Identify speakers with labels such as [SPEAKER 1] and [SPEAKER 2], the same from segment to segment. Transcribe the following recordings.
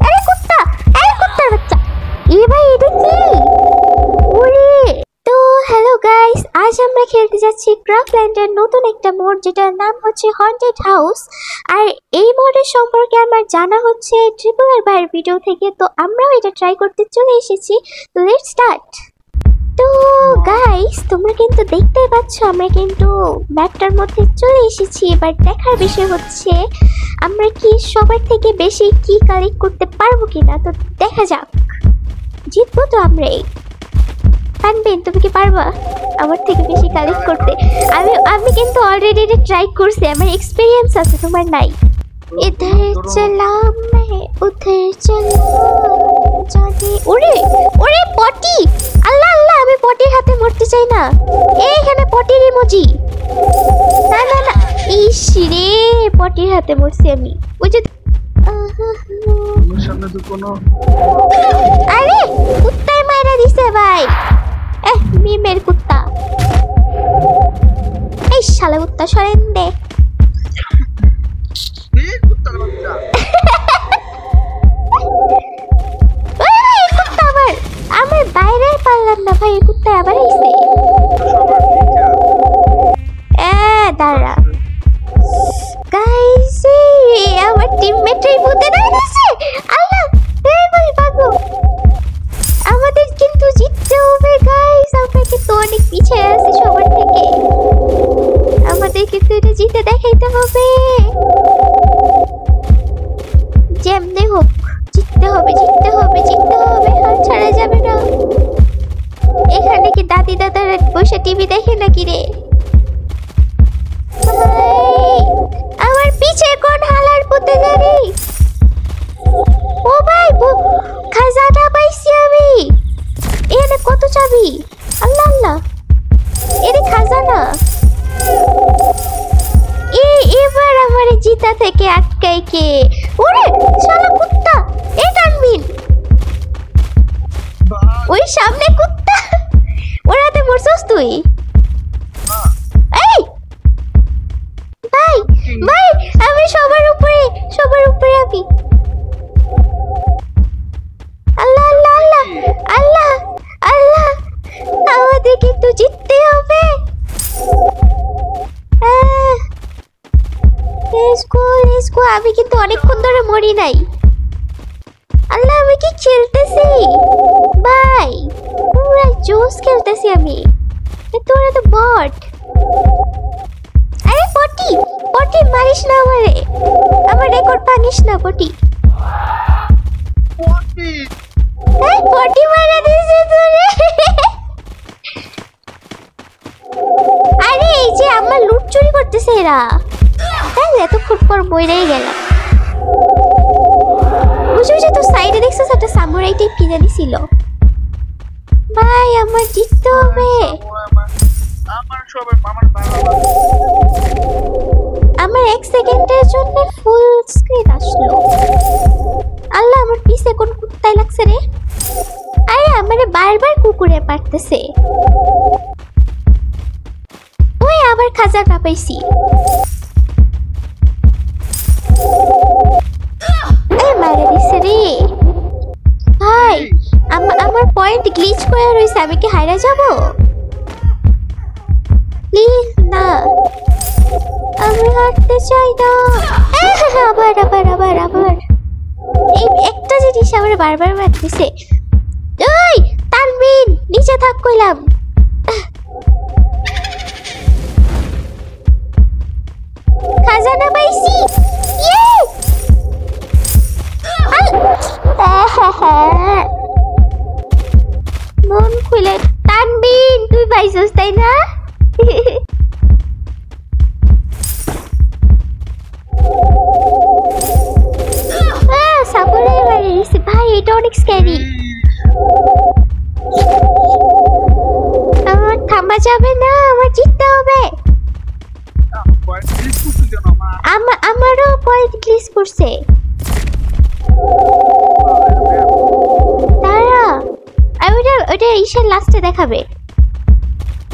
[SPEAKER 1] আরে কুত্তা, আরে কুত্তার বাচ্চা। এ ভাই এটা কি? ওরে তো হ্যালো গাইস, আজ আমরা খেলতে যাচ্ছি ক্রাফল্যান্ডের নতুন একটা মোড যেটার নাম হচ্ছে হন্টেড হাউস। আর এই মোডের সম্পর্কে আমার জানা হচ্ছে ট্রিপল আর ভাইয়ের ভিডিও থেকে, তো আমরাও এটা ট্রাই করতে চলে এসেছি। তো লেটস স্টার্ট। তো গাইস তোমরা কিন্তু দেখতেই পাচ্ছ আমরা কিন্তু ম্যাপটার মধ্যে চলে এসেছি। এবার দেখার বিষয় হচ্ছে আমরা কি সবার থেকে বেশি কি কালেক্ট করতে পারবো কিনা। তো দেখা যাক, জিতবো তো আমরাই। তানবিন তুমি কি পারবা আমার থেকে বেশি কালেক্ট করতে? আমি কিন্তু অলরেডি এটা ট্রাই করছি, আমার এক্সপেরিয়েন্স আছে, তোমার নাই। इधर चला मैं उधर चला जाने। ওরে ওরে পটি, আল্লাহ আল্লাহ, আমি পটির হাতে মরতে চাই না। এইখানে পটির ইমোজি, না না না, ইস রে পটির হাতে মরছি আমি। ওই যে
[SPEAKER 2] আমার সামনে তো কোনো,
[SPEAKER 1] আরে কুত্তায় মাইরা দিছে ভাই। মিমের কুত্তা, এই শালা কুত্তা সরেন দে। আমার বাইরে পারলাম না ভাই, কুত্তা আবার এসে। দাঁড়া গাইস, আমার টিমমেটই ভূতে দাঁড়িয়েছে। আল্লাহ ভাই ভাগো, আমাদের কিন্তু জিততে হবে গাইস। আমরা কিন্তু অনেক পিছিয়ে আছি সবার থেকে, আমাদের কিন্তু এটা জিতে দেখাইতে হবে। যেমনি হোক জিততে হবে, জিততে হবে, জিততে হবে, হাল ছাড়া যাবে না। এখানে কি দাদি দাদারা বসে টিভি দেখে নাকি রে? আমার পিছে কোন হালার পুতে জানি? ও ভাই খাজানা পাইছি আমি। এখানে কত চাবি? আল্লাহ আল্লাহ, এর খাজানা। এবার আমার জিতা থেকে আটকাই কে? ওরে শালা কুত্তা, এ তানবিন ওই সামনে কুত্তা, ওরাতে মরছস তুই। এই ভাই ভাই, আমি সবার উপরে আমি। আল্লাহ আল্লাহ আল্লাহ আল্লাহ আল্লাহ, আমাদের কিন্তু জিততে হবে। আমি কিন্তু অনেকক্ষণ ধরে মরি নাই। আল্লাহ আমি কি খেলতেছি ভাই, পুরা জোস খেলতেছি আমি। তোরা তো বট। আরে পটি পটি মারিস না আমারে, আমার রেকর্ড ভাঙিস না পটি। পটি মারা দিয়েছে তোরে। আরে এই যে আমার লুট চুরি করতেছে এরা। এতক্ষণ পর বইরাই গেলাম। বুঝে তো সাইডে দেখছিস একটা সামুরাই টাইপ কি জানি ছিল। ভাই আমার জিততে হবে। আমার 1 সেকেন্ডের জন্য ফুল স্ক্রিন আসলো। আল্লাহ আমার পিছে কোন কুত্তাই লাগছে রে? আরে আমারে বারবার কুকুরে পারতেছে। ওই আবার খাজানা পাইছি। মারা দিছে রে ভাই, আমার পয়েন্ট গ্লিচ করে রইছে। আমি কি হাইরা যাব? প্লিজ না, আমি হারতে চাই না। আবার আবার আবার আবার এই একটা জিনিস আমার বারবার মারতেছে। ওই তানবিন নিচে থাক কইলাম। খাজানা পাইছি। মন খুলে তানবিন তুই পাইছিস তাই না? সাপোর্টে মারিস ভাই, এটা অনেক স্ক্যারি। আমার থামা যাবে না, আমার জিততে হবে। আমারও পয়েন্ট গ্লিচ করছে। তারা ওইটা ইসের লাস্টে দেখাবে,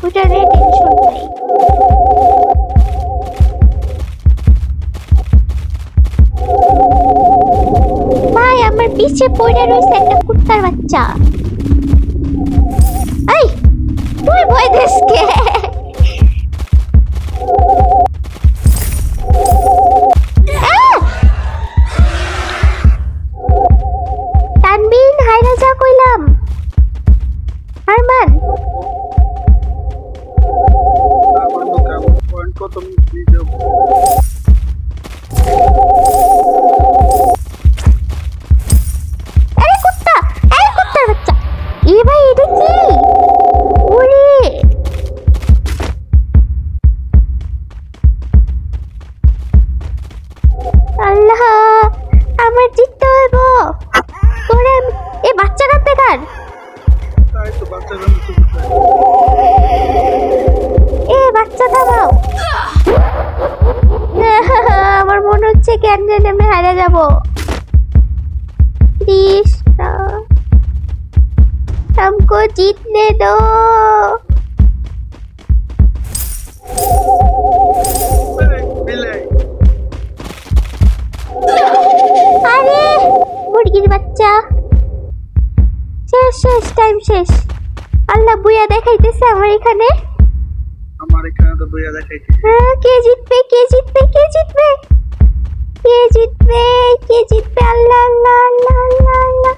[SPEAKER 1] ওইটা নিয়ে টেনশন নাই। আমার পিছে পড়ে রয়েছে একটা কুত্তার বাচ্চা। এই তুই ভয় দিস কে? তানবিন হাইরা যা কইলাম। আরমান
[SPEAKER 2] পয়েন্ট কত দিয়ে যাব?
[SPEAKER 1] আরে কুত্তা, এই কুত্তার বাচ্চা। এ ভাই এটা কি? ওরে আল্লাহ, আমার জিততে হইব। তোরে এ বাচ্চা কাঁদতে কার?
[SPEAKER 2] তাই তো বাচ্চা গান তো কোথায়?
[SPEAKER 1] এ বাচ্চা থামাও। আমার মনে হচ্ছে কেমনে নেমে হারা যাব। प्लीज हमको जीतने दो। अरे मुर्गिर बच्चा শেষ শেষ টাইম শেষ। আল্লাহ বুয়া দেখাইতেছে আমার এখানে।
[SPEAKER 2] আমার এখানে তো বুয়া দেখাইতেছে।
[SPEAKER 1] হ্যাঁ, কে জিতবে কে জিতবে কে জিতবে কে জিতবে কে জিতবে? আল্লাহ আল্লাহ আল্লাহ আল্লাহ আল্লাহ।